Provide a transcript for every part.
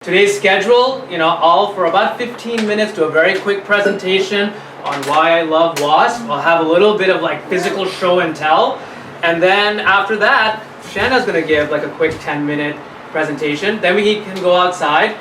Today's schedule, I'll for about 15 minutes do a very quick presentation on why I love wasps. I'll have a little bit of like physical show and tell. And then after that, Shana's going to give like a quick 10-minute presentation. Then we can go outside.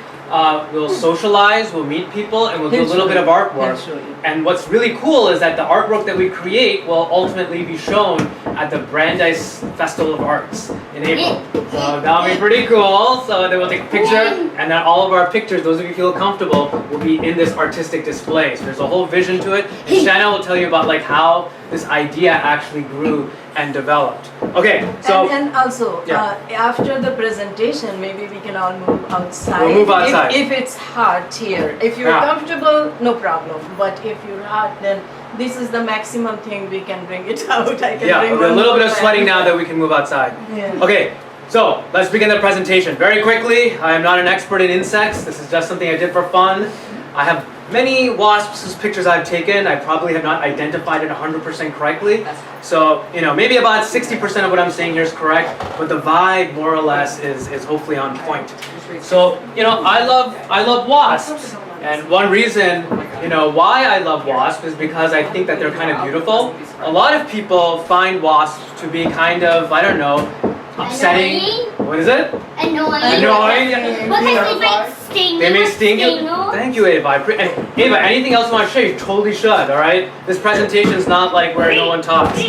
We'll socialize, we'll meet people, and we'll do a little bit of artwork. And what's really cool is that the artwork that we create will ultimately be shown at the Brandeis Festival of Arts in April. So that'll be pretty cool. So then we'll take a picture, and then all of our pictures, those of you who feel comfortable, will be in this artistic display. So there's a whole vision to it. And Shana will tell you about like how this idea actually grew and developed. Okay, so and also after the presentation, maybe we can all move outside. We'll move outside if it's hot here. If you're comfortable, no problem. But if you're hot, then this is the maximum thing we can bring it out. I can bring a little bit of sweating now that we can move outside. Yeah. Okay, so let's begin the presentation. Very quickly, I am not an expert in insects. This is just something I did for fun. I have many wasps' pictures I've taken. I probably have not identified it 100% correctly. So, maybe about 60% of what I'm saying here is correct, but the vibe more or less is hopefully on point. So, I love wasps. And one reason, why I love wasps is because I think that they're kind of beautiful. A lot of people find wasps to be kind of, I don't know, upsetting. Annoying? What is it? Annoying. Because they might sting. They may sting you. Thank you, Ava. And Ava, anything else you want to share, you totally should, alright? This presentation is not like where no one talks.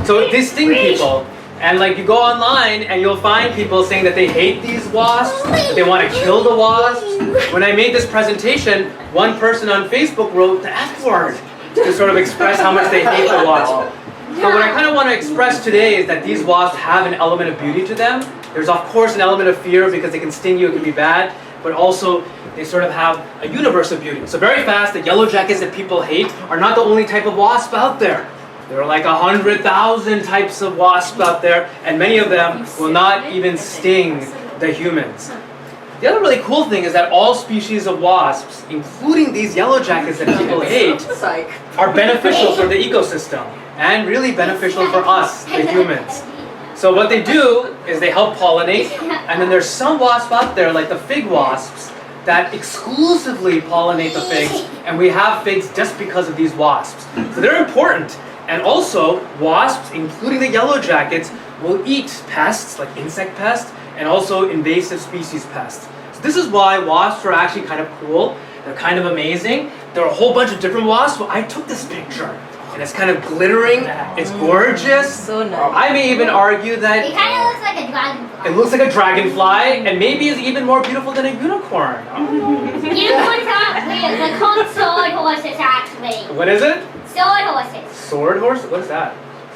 So they sting people. And like you go online and you'll find people saying that they hate these wasps, that they want to kill the wasps. When I made this presentation, one person on Facebook wrote the F word to sort of express how much they hate the wasp. So what I kind of want to express today is that these wasps have an element of beauty to them. There's of course an element of fear because they can sting you, it can be bad, but also they sort of have a universe of beauty. So very fast, the yellow jackets that people hate are not the only type of wasp out there. There are like 100,000 types of wasps out there, and many of them will not even sting the humans. The other really cool thing is that all species of wasps, including these yellow jackets that people hate, are beneficial for the ecosystem and really beneficial for us, the humans. So what they do is they help pollinate, and then there's some wasps out there, like the fig wasps, that exclusively pollinate the figs, and we have figs just because of these wasps. So they're important. And also, wasps, including the yellow jackets, will eat pests, like insect pests, and also invasive species pests. So this is why wasps are actually kind of cool. They're kind of amazing. There are a whole bunch of different wasps. So I took this picture, and it's kind of glittering. It's gorgeous. So nice. I may even argue that It kind of looks like a dragonfly. it looks like a dragonfly, and maybe is even more beautiful than a unicorn. Unicorns aren't real. They're called sword horses, actually. What is it? Sword horses. Sword horse? What is that?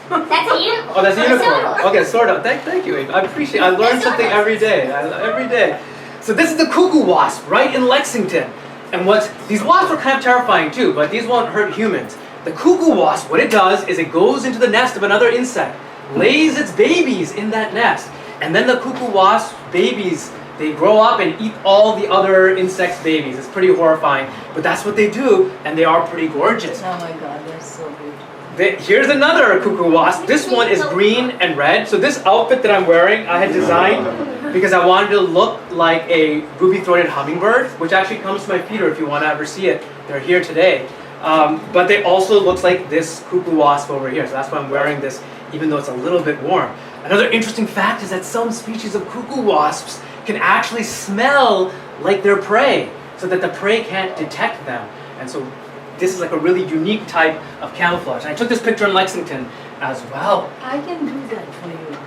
That's a unicorn. Oh, that's a unicorn. Sword horse. Okay, sort of. Thank you, Ava. I appreciate it. I learn something every day. Every day. So this is the cuckoo wasp, right in Lexington. And these wasps are kind of terrifying too, but these won't hurt humans. The cuckoo wasp, what it does is it goes into the nest of another insect, lays its babies in that nest, and then the cuckoo wasp babies, they grow up and eat all the other insects' babies. It's pretty horrifying, but that's what they do, and they are pretty gorgeous. Oh my God, they're so beautiful. Here's another cuckoo wasp. This one is green and red. So this outfit that I'm wearing, I had designed because I wanted to look like a ruby-throated hummingbird, which actually comes to my feeder if you want to ever see it. They're here today. But they also looks like this cuckoo wasp over here. So that's why I'm wearing this, even though it's a little bit warm. Another interesting fact is that some species of cuckoo wasps can actually smell like their prey, so that the prey can't detect them. And so this is like a really unique type of camouflage. And I took this picture in Lexington as well. I can do that for you.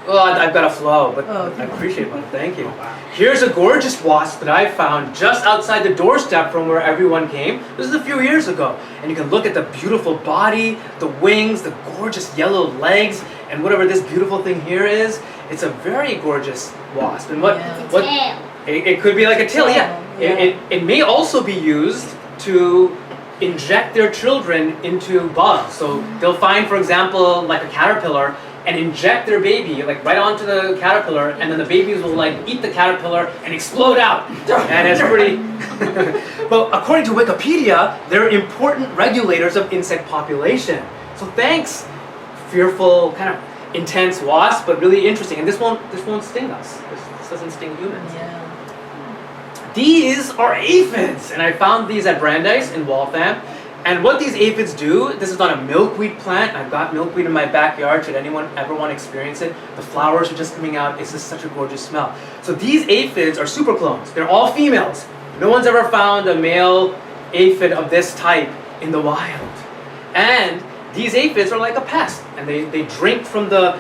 Well, I've got a flow, but Oh, I appreciate it. Thank you. Here's a gorgeous wasp that I found just outside the doorstep from where everyone came. This is a few years ago. And you can look at the beautiful body, the wings, the gorgeous yellow legs, and whatever this beautiful thing here is, it's a very gorgeous wasp. And Tail. it could be like a tail, yeah. It may also be used to inject their children into bugs. So they'll find, for example, like a caterpillar and inject their baby like right onto the caterpillar, and then the babies will like eat the caterpillar and explode out. And it's pretty. But according to Wikipedia, they're important regulators of insect population. So thanks, fearful, kind of intense wasp, but really interesting. And this won't sting us. This doesn't sting humans. Yeah. these are aphids, and I found these at Brandeis in Waltham. And what these aphids do, this is on a milkweed plant. I've got milkweed in my backyard. Should anyone ever want to experience it? The flowers are just coming out. It's just such a gorgeous smell. So these aphids are super clones. They're all females. No one's ever found a male aphid of this type in the wild. And these aphids are like a pest. And they drink from the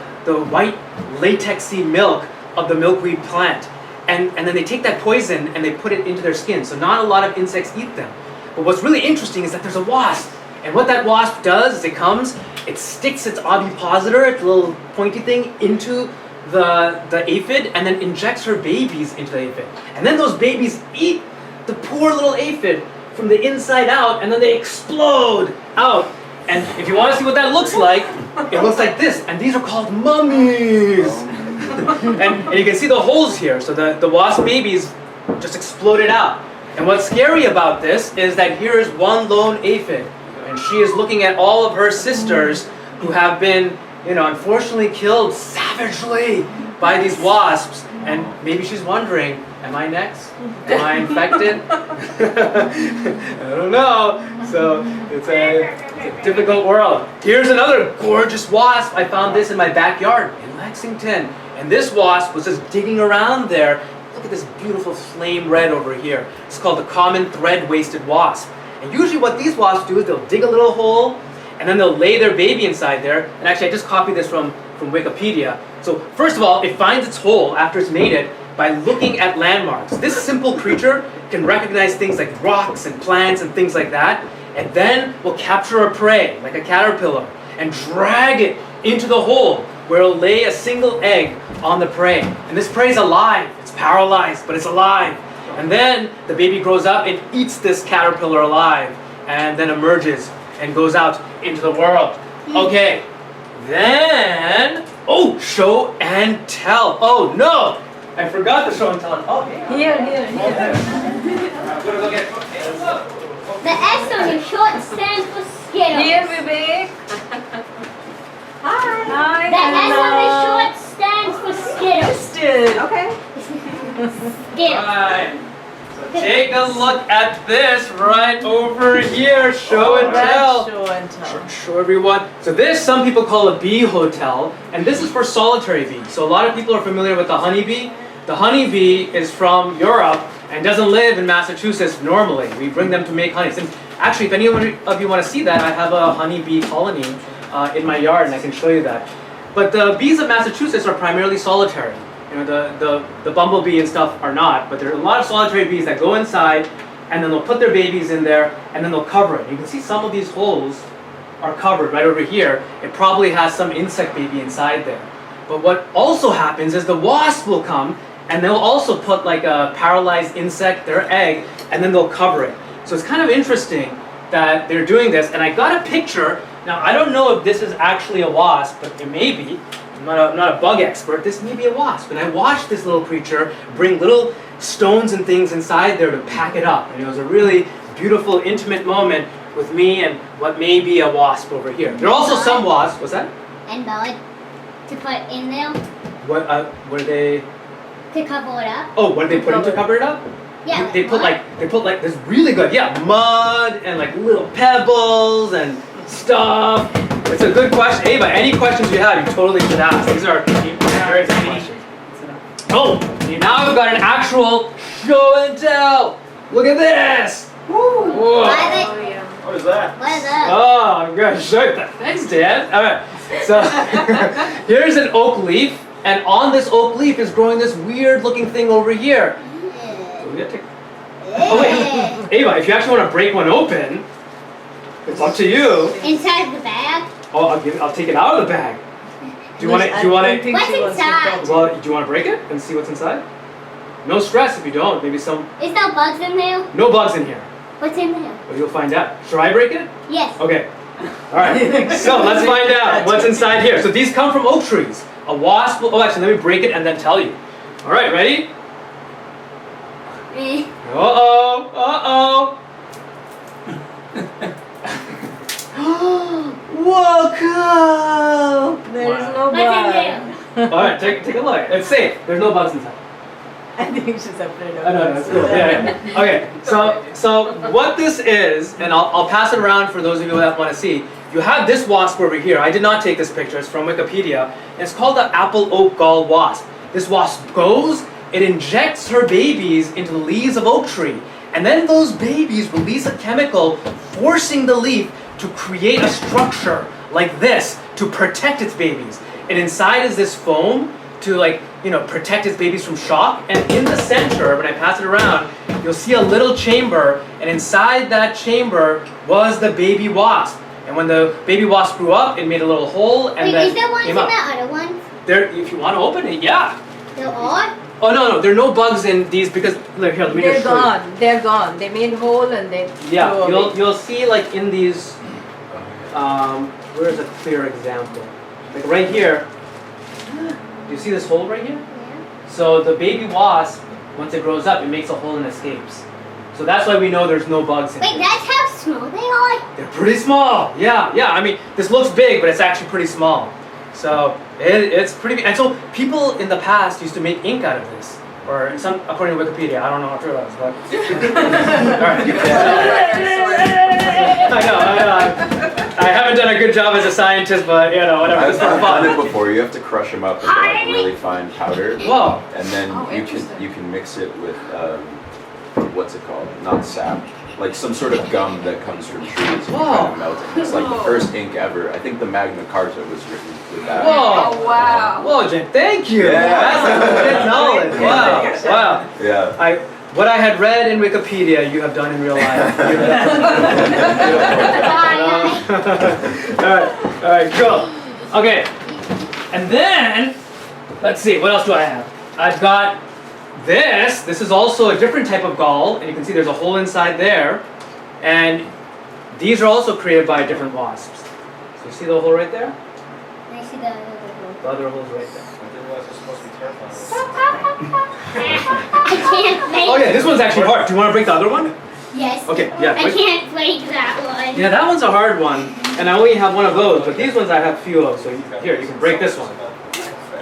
white latexy milk of the milkweed plant. And then they take that poison and they put it into their skin. So not a lot of insects eat them. But what's really interesting is that there's a wasp. And what that wasp does is it sticks its ovipositor, its little pointy thing, into the aphid and then injects her babies into the aphid. And then those babies eat the poor little aphid from the inside out, and then they explode out. And if you want to see what that looks like, it looks like this. And these are called mummies. and you can see the holes here. So the wasp babies just exploded out. And what's scary about this is that here is one lone aphid, and she is looking at all of her sisters who have been, unfortunately killed savagely by these wasps. And maybe she's wondering, am I next? Am I infected? I don't know. So it's a difficult world. Here's another gorgeous wasp. I found this in my backyard in Lexington. And this wasp was just digging around there. Look at this beautiful flame red over here. It's called the common thread-waisted wasp. And usually what these wasps do is they'll dig a little hole and then they'll lay their baby inside there. And actually I just copied this from Wikipedia. So first of all, it finds its hole after it's made it by looking at landmarks. This simple creature can recognize things like rocks and plants and things like that, and then will capture a prey, like a caterpillar, and drag it into the hole where it'll lay a single egg on the prey. And this prey is alive. It's paralyzed, but it's alive. And then the baby grows up and eats this caterpillar alive, and then emerges and goes out into the world. Okay, then, show and tell. Oh no, I forgot the show and tell. Oh, Here. I'm gonna go get it. The S on your short stands for Skittles. Here, Vivek. Hi. The S on your short stands for Skittles. Skittles. Okay. Skittles. Right. So take a look at this right over here. Show and tell. Show and tell. Show everyone. So this, some people call a bee hotel, and this is for solitary bees. So a lot of people are familiar with the honeybee. The honeybee is from Europe and doesn't live in Massachusetts normally. We bring them to make honey. And actually, if any of you want to see that, I have a honeybee colony in my yard, and I can show you that. But the bees of Massachusetts are primarily solitary. The bumblebee and stuff are not, but there are a lot of solitary bees that go inside, and then they'll put their babies in there, and then they'll cover it. You can see some of these holes are covered right over here. It probably has some insect baby inside there. But what also happens is the wasp will come, and they'll also put like a paralyzed insect, their egg, and then they'll cover it. So it's kind of interesting that they're doing this. And I got a picture. Now, I don't know if this is actually a wasp, but it may be. I'm not a bug expert. This may be a wasp. And I watched this little creature bring little stones and things inside there to pack it up. And it was a really beautiful, intimate moment with me and what may be a wasp over here. There are also some wasps. What's that? And mud to put in there What are they? to cover it up. Oh, what did they put in to cover it up? Yeah. They put like this really good, mud and like little pebbles and stuff. It's a good question. Ava, any questions you have, you totally should ask. These are very good questions. Oh, now we've got an actual show and tell. Look at this. Whoa. What What is that? is that? Oh, I'm gonna show you that. Thanks, Dan. All right. So here's an oak leaf, and on this oak leaf is growing this weird-looking thing over here. So we gotta take. Oh wait, Ava, if you actually want to break one open, it's up to you. Inside the bag? Oh, I'll take it out of the bag. Do you want to? What's inside? Well, do you want to break it and see what's inside? No stress if you don't. Maybe some. Is there bugs in there? No bugs in here. What's in there? But you'll find out. Should I break it? Yes. Okay. All right. So let's find out what's inside here. So these come from oak trees. A wasp. Actually, let me break it and then tell you. All right. Ready? Uh-oh. Welcome! There is no What's in bug. there? Alright, take a look. It's safe. There's no bugs inside. I think she's afraid of I know, that's cool. Yeah. Okay, so what this is, and I'll pass it around for those of you that want to see. You have this wasp over here. I did not take this picture. It's from Wikipedia. And it's called the apple oak gall wasp. This wasp goes, it injects her babies into the leaves of oak tree. And then those babies release a chemical forcing the leaf to create a structure like this to protect its babies. And inside is this foam to protect its babies from shock. And in the center, when I pass it around, you'll see a little chamber. And inside that chamber was the baby wasp. And when the baby wasp grew up, it made a little hole and then is there ones in came up. the other ones? There, if you want to open it, yeah. There are? Oh no, there are no bugs in these because look here. Let me They're just show you. gone. They're gone. They made hole and they Yeah, threw away. you'll see like in these. Where's a clear example? Like right here. Do you see this hole right here? Yeah. So the baby wasp, once it grows up, it makes a hole and escapes. So that's why we know there's no bugs in Wait, it. that's how small they are? They're pretty small. Yeah. I mean, this looks big, but it's actually pretty small. So it's pretty. And so people in the past used to make ink out of this, or some according to Wikipedia. I don't know how true that is, but. All right. I know. I haven't done a good job as a scientist, but whatever. I've It's for done fun. it before. You have to crush them up into like really fine powder, Whoa. and then you interesting. can mix it with what's it called? Not sap, like some sort of gum that comes from trees and you kind of melt it. It's like the first ink ever. I think the Magna Carta was written with that. Whoa. Oh, wow. Whoa, Jen, thank you. Yeah. That's legit knowledge. Wow. Yeah. What I had read in Wikipedia, you have done in real life. All right, cool. Okay, and then, let's see, what else do I have? I've got this. This is also a different type of gall, and you can see there's a hole inside there. And these are also created by different wasps. So you see the hole right there? I see the other one. The other hole's right there. I didn't realize it's supposed to be terrifying. I can't break. Oh yeah, this one's actually hard. Do you want to break the other one? Yes. Okay, yeah. I can't break that one. Yeah, that one's a hard one, and I only have one of those, but these ones I have few of, so here, you can break this one.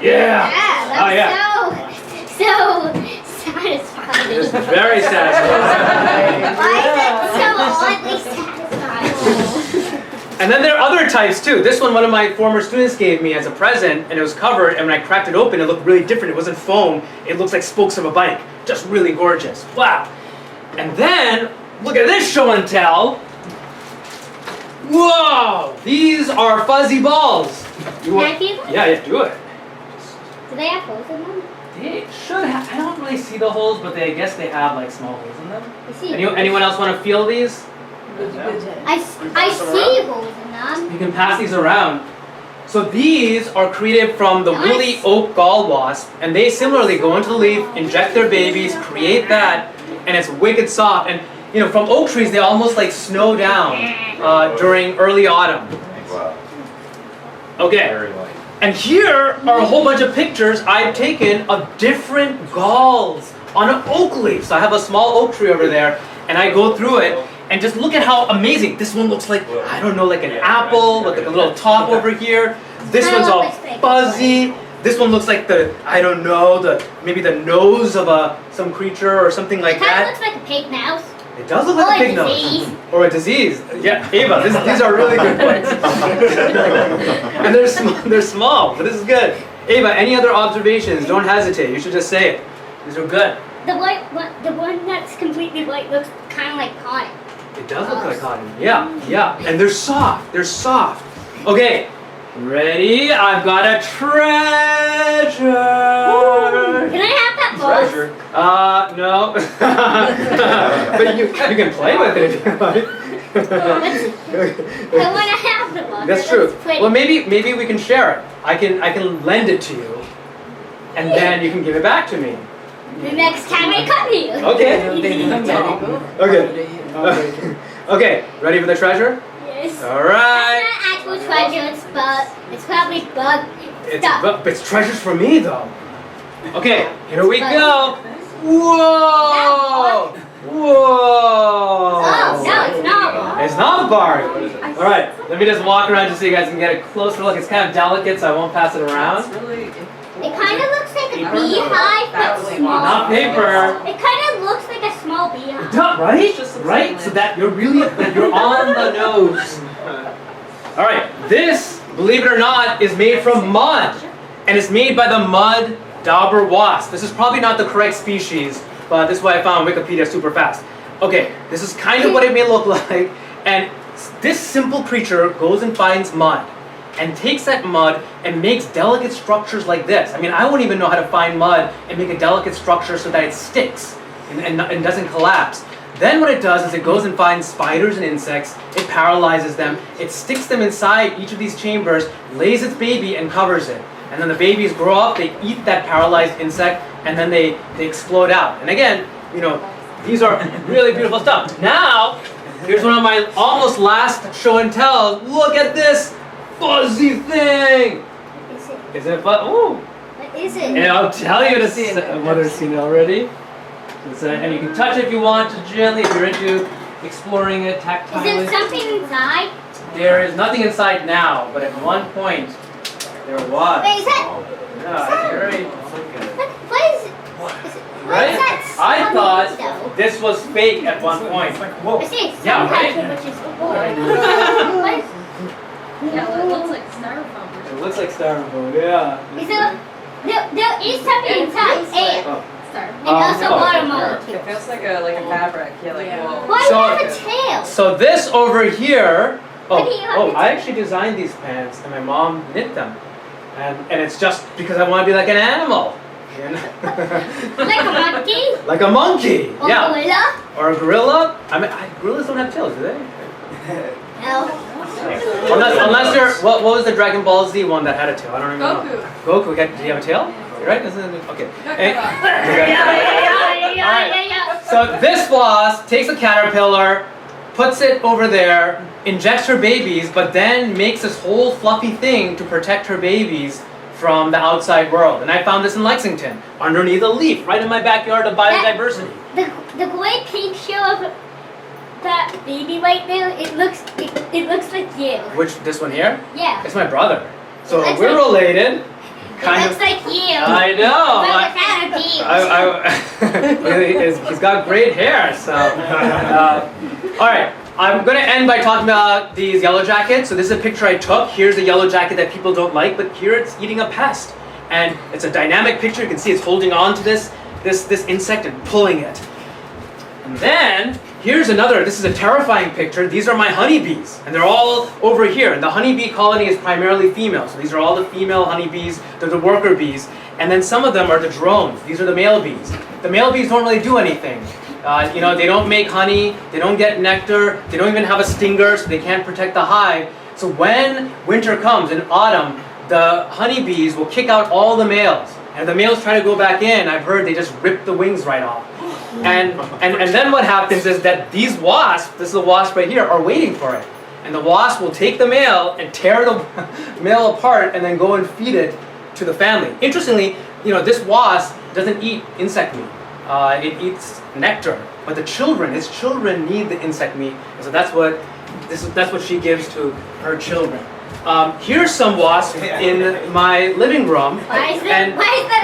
Yeah! Yeah, Oh, yeah. that's so satisfying. It's very satisfying. Why is it so oddly satisfying? And then there are other types too. This one of my former students gave me as a present, and it was covered, and when I cracked it open, it looked really different. It wasn't foam, it looks like spokes of a bike. Just really gorgeous. Wow! And then, look at this show and tell. Whoa! These are fuzzy balls. Can I feel them? Yeah, do it. Do they have holes in them? They should have. I don't really see the holes, but I guess they have like small holes in them. I see. Anyone else want to feel these? Good job. I see holes in them. You can pass these around. So these are created from the Nice. woolly oak gall wasp, and they similarly go into the leaf, inject their babies, create that, and it's wicked soft. And from oak trees, they almost like snow down during early autumn. Wow. Okay. Very light. And here are a whole bunch of pictures I've taken of different galls on an oak leaf. So I have a small oak tree over there, and I go through it, and just look at how amazing. This one looks like, I don't know, like an apple, with like a little top over here. This one's all fuzzy. This one looks like maybe the nose of some creature or something like It kind of that. looks like a pig mouse. It does look like a pig disease. nose. Or a disease. Yeah, Ava, these are really good points. And they're small, but this is good. Ava, any other observations? Don't hesitate. You should just say it. These are good. The one that's completely white looks kind of like cotton. It does look like cotton. Yeah. And they're soft. Okay, ready? I've got a treasure. Can I have that box? Treasure. No. But you can play with it if you like. I want to have the box. That's It true. looks pretty. Well, maybe we can share it. I can lend it to you, and then you can give it back to me. The next time I come to you. Okay. Okay. Okay. Ready for the treasure? Yes. All right. It's not actual treasure, it's probably bug stuff. It's treasures for me though. Okay, here we go. Whoa! Whoa! Oh, no, it's not. It's not bark. All right, let me just walk around just so you guys can get a closer look. It's kind of delicate, so I won't pass it around. Really It kind of looks like a beehive, but small. Not paper. It kind of looks like a small beehive. Right? Right? So that you're on the nose. All right, this, believe it or not, is made from mud. And it's made by the mud dauber wasp. This is probably not the correct species, but this is what I found on Wikipedia super fast. Okay, this is kind of what it may look like. And this simple creature goes and finds mud and takes that mud and makes delicate structures like this. I mean, I wouldn't even know how to find mud and make a delicate structure so that it sticks and doesn't collapse. Then what it does is it goes and finds spiders and insects, it paralyzes them, it sticks them inside each of these chambers, lays its baby and covers it. And then the babies grow up, they eat that paralyzed insect, and then they explode out. And again, you know, these are really beautiful stuff. Now, here's one of my almost last show and tells. Look at this fuzzy thing! What is it? Isn't it fun? Ooh! What is it? And I'll tell you Mother's seen it already. And you can touch it if you want to gently, if you're into exploring it Is tactilely. there something inside? There is nothing inside now, but at one point, there was. Wait, is that? Yeah, it's very... What is it? Right? What's that? I thought though? this was fake at one point. I see. Yeah, right? Which is what is? Yeah, it looks like styrofoam. It looks like styrofoam, yeah. Is there is something inside. Air. Oh. And also water It molecules. feels like a fabric. Yeah, like whoa. Why So- do you have a tail? So this over here, What do you have? I actually designed these pants and my mom knit them. And it's just because I want to be like an animal. You know? Like a monkey? Like a monkey, Or yeah. gorilla? Or a gorilla. I mean, gorillas don't have tails, do they? No. Unless they're, what was the Dragon Ball Z one that had a tail? I don't even know. Goku. Goku, did he have a tail? Right? Isn't it? Okay. Eh, Yeah. So this wasp takes a caterpillar, puts it over there, injects her babies, but then makes this whole fluffy thing to protect her babies from the outside world. And I found this in Lexington, underneath a leaf, right in my backyard of biodiversity. The great picture of that baby right there, it looks like you. Which, this one here? Yeah. It's my brother. So It looks we're like- related. It looks like you. I know. Like a caterpillar. He's got great hair, so. All right, I'm going to end by talking about these yellow jackets. So this is a picture I took. Here's a yellow jacket that people don't like, but here it's eating a pest. And it's a dynamic picture. You can see it's holding on to this insect and pulling it. And then, here's another, this is a terrifying picture. These are my honeybees, and they're all over here. And the honeybee colony is primarily female. So these are all the female honeybees, they're the worker bees. And then some of them are the drones. These are the male bees. The male bees don't really do anything. You know, they don't make honey, they don't get nectar, they don't even have a stinger, so they can't protect the hive. So when winter comes, in autumn, the honeybees will kick out all the males. And if the males try to go back in, I've heard they just rip the wings right off. And then what happens is that these wasps, this is a wasp right here, are waiting for it. And the wasp will take the male and tear the male apart and then go and feed it to the family. Interestingly, you know, this wasp doesn't eat insect meat. It eats nectar. But its children need the insect meat. And so that's what she gives to her children. Here's some wasps in my living room. Why is that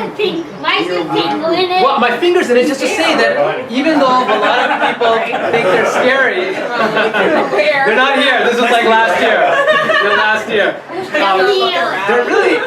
a pink? Why is there pink in it? Well, my finger's in it just to say that even though a lot of people think they're scary, they're not here. This was like last year. They're last year. They're really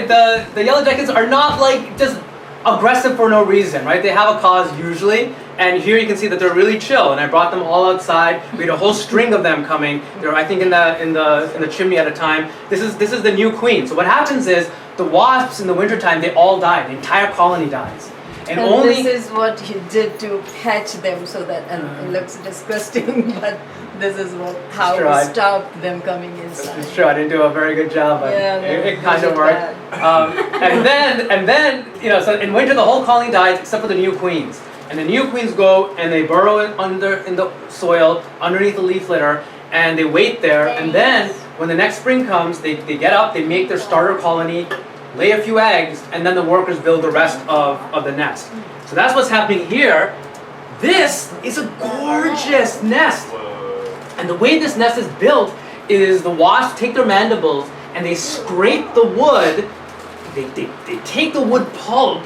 the yellow jackets are not like just aggressive for no reason, right? They have a cause usually. And here you can see that they're really chill, and I brought them all outside. We had a whole string of them coming. They're, I think, in the chimney at a time. This is the new queen. So what happens is the wasps in the wintertime, they all die. The entire colony dies. And only this is what you did to catch them, so that it looks disgusting, but this is how Sure, we stopped them coming inside. it's true. I didn't do a very good job, but Yeah, no, it you kind of did worked. And then you know, so in winter the whole colony dies except for the new queens. And the new queens go and they burrow in the soil underneath the leaf litter, and they wait there. And then when the next spring comes, they get up, they make their starter colony, lay a few eggs, and then the workers build the rest of the nest. So that's what's happening here. This is a gorgeous nest. And the way this nest is built is the wasps take their mandibles and they scrape the wood they take the wood pulp,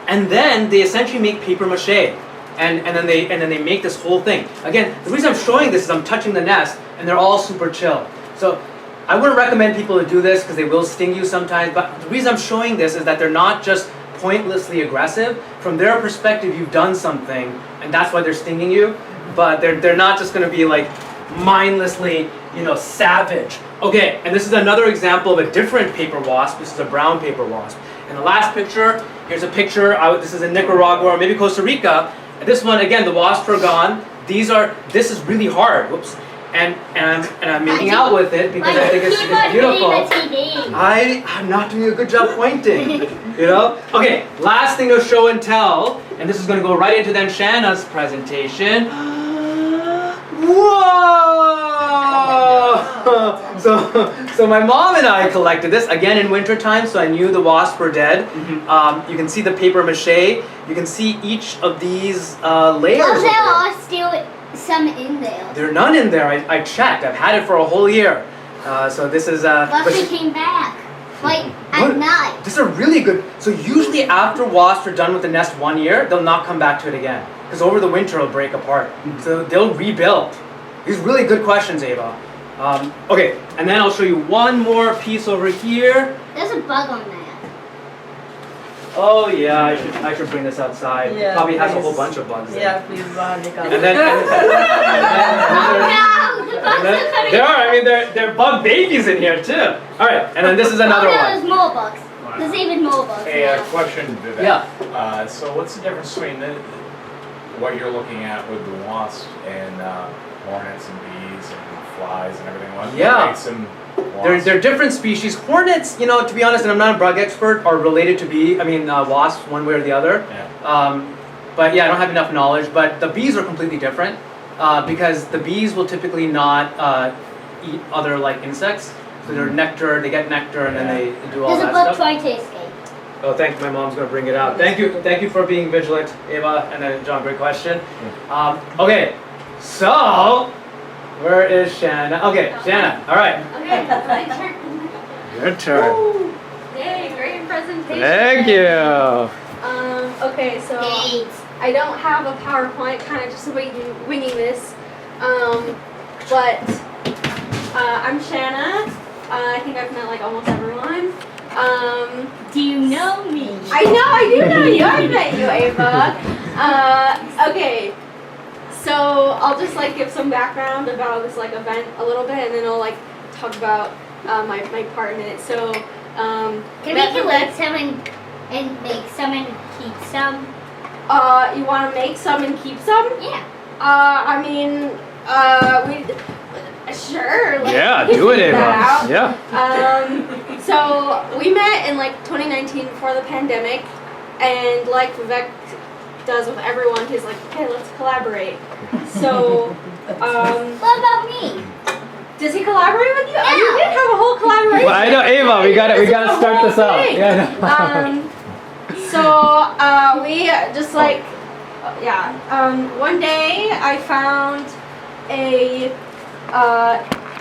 and then they essentially make paper mache. And then they make this whole thing. Again, the reason I'm showing this is I'm touching the nest, and they're all super chill. So I wouldn't recommend people to do this because they will sting you sometimes. But the reason I'm showing this is that they're not just pointlessly aggressive. From their perspective, you've done something, and that's why they're stinging you. But they're not just going to be like mindlessly, savage. Okay, and this is another example of a different paper wasp. This is a brown paper wasp. And the last picture, here's a picture. This is in Nicaragua or maybe Costa Rica. This one, again, the wasps are gone. This is really hard. Whoops. And I'm making out with it because I think it's beautiful. I'm not doing a good job pointing. Okay, last thing to show and tell, and this is going to go right into then Shana's presentation. Whoa! So my mom and I collected this again in winter time, so I knew the wasps were dead. You can see the paper mache. You can see each of these layers. Oh, there are still some in there. There are none in there. I checked. I've had it for a whole year. So this is. But they came back. Like at night. This is a really good. So usually after wasps are done with the nest 1 year, they'll not come back to it again because over the winter it'll break apart. So they'll rebuild. These really good questions, Ava. Okay, and then I'll show you one more piece over here. There's a bug on that. Oh yeah, I should bring this outside. Yeah, it probably has a please. whole bunch of bugs in it. Yeah, please, Monica. And then there are. I mean, there are bug babies in here too. All right, and then this is another There's one. more bugs. There's even more bugs. Hey, question, Vivek. Yeah. So what's the difference between what you're looking at with the wasps and hornets and bees and flies and everything? What makes them wasps? They're different species. Hornets, to be honest, and I'm not a bug expert, are related to wasps one way or the other. Yeah. But yeah, I don't have enough knowledge. But the bees are completely different because the bees will typically not eat other insects. So they're nectar. They get nectar and then they do all There's that a bug stuff. trying to escape. Oh, thank you. My mom's gonna bring it out. Thank you for being vigilant, Ava, and then John. Great question. Okay, so where is Shana? Okay, Shana. All right. Okay, my turn. Your turn. Yay, great presentation. Thank you. Okay, so Gates. I don't have a PowerPoint, kind of just winging this. But I'm Shana. I think I've met almost everyone. Do you know me? I do know you. I met you, Ava. Okay, so I'll just give some background about this event a little bit, and then I'll talk about my part in it. So Can we collect some and make some and keep some? you want to make some and keep some? Yeah. I mean, we sure. Yeah, do it, Ava. Yeah. So we met in 2019 before the pandemic, and Vivek does with everyone, he's okay, let's collaborate. So, What about me? does he collaborate with you? Yeah. Oh, you did have a whole collaboration. Well, I know, Ava. We gotta This is the start whole this out. thing. Yeah. So we just one day I found a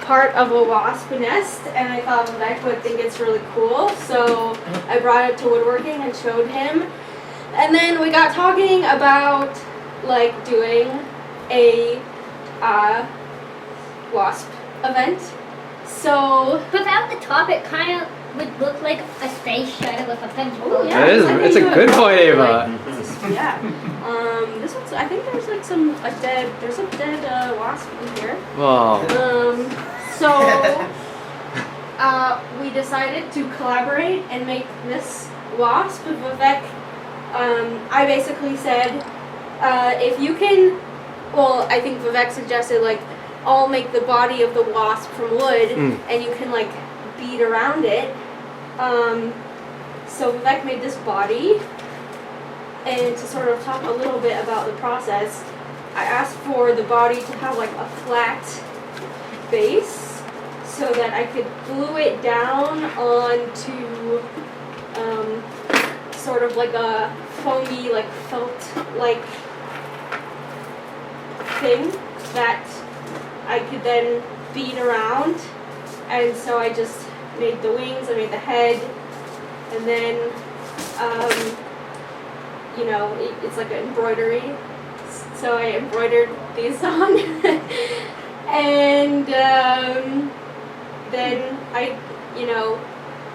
part of a wasp nest, and I thought Vivek would think it's really cool, so I brought it to woodworking and showed him, and then we got talking about doing a wasp event. So Without the top, it kind of would look like a space shuttle with a pencil. Oh, yeah. It's a good point, Ava. yeah. This one's. I think there's there's a dead wasp in here. Wow. So we decided to collaborate and make this wasp. Vivek, I basically said, if you can, I think Vivek suggested I'll make the body of the wasp from wood, and you can beat around it. So Vivek made this body, and to sort of talk a little bit about the process, I asked for the body to have a flat base so that I could glue it down onto sort of a foamy felt thing that I could then beat around. And so I just made the wings, I made the head, and then it's like an embroidery. So I embroidered these on, and then I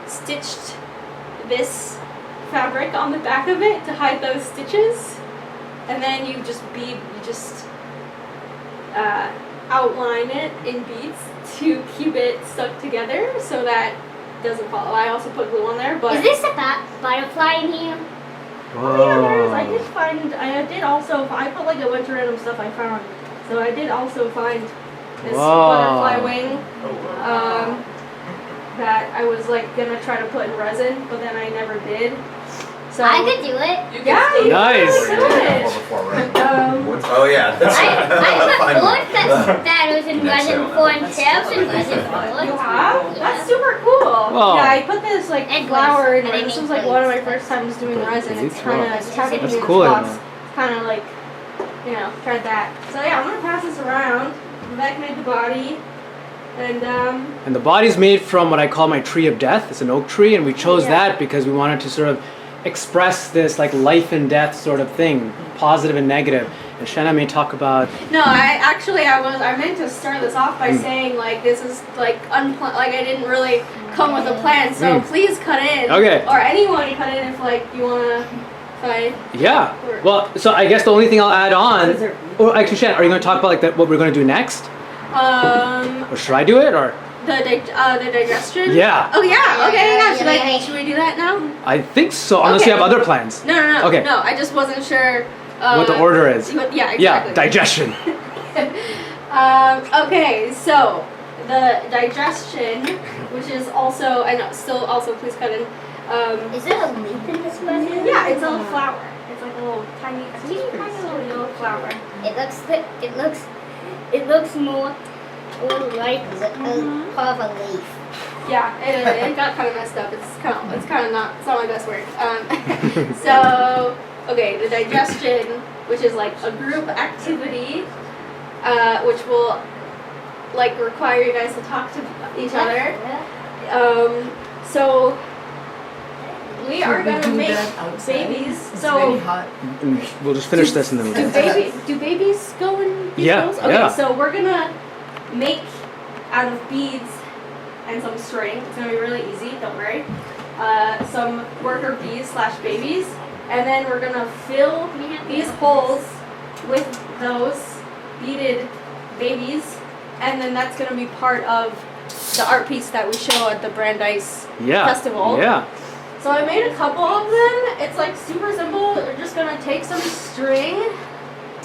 stitched this fabric on the back of it to hide those stitches, and then you just outline it in beads to keep it stuck together so that it doesn't fall. I also put glue on there, but Is this a butterfly in here? oh yeah, there is. I did find. I put like a bunch of random stuff I found. So I did also find this butterfly wing. That I was like gonna try to put in resin, but then I never did. So I could do it. Nice. Oh yeah, that's I put books that was in Next resin time. before and shelves in resin You before. have? That's super cool. Wow. Yeah, I put this like And flower in glaze. it. This was like one of my first times doing resin. It's kind of That's cool, It's kind of like, tried that. So yeah, I'm gonna pass this around. Vivek made the body, and And the body's made from what I call my tree of death. It's an oak tree, and we chose that because we wanted to sort of express this like life and death sort of thing, positive and negative. And Shana may talk about. No, I meant to start this off by saying like this is like unplanned. Like I didn't really come with a plan, so please cut in. Okay. Or anyone cut in if like you wanna fight. Yeah. Well, so I guess the only thing I'll add on. Or actually, Shana, are you going to talk about like what we're going to do next? Or should I do it or? The digestion. Yeah. Oh yeah. Okay. Yeah. Yeah. Should we do that now? I think so. Unless you have other plans. No. Okay. No, I just wasn't sure. What the order is. Yeah. Exactly. Yeah. Digestion. Okay, so the digestion, which is also, I know, still also please cut in. Is there a leaf in this resin? Yeah, it's a little flower. It's like a little tiny little yellow flower. It looks more like part of a leaf. Yeah, it got kind of messed up. It's kind of not my best work. So okay, the digestion, which is like a group activity, which will like require you guys to talk to each other. So we are gonna make babies. It's So very hot. We'll just finish this and then we'll do babies go in these Yeah, bowls? Okay, yeah. so we're gonna make out of beads and some string. It's gonna be really easy, don't worry. Some worker bees / babies. And then we're gonna fill these holes with those beaded babies. And then that's gonna be part of the art piece that we show at the Brandeis Festival. Yeah. So I made a couple of them. It's like super simple. We're just gonna take some string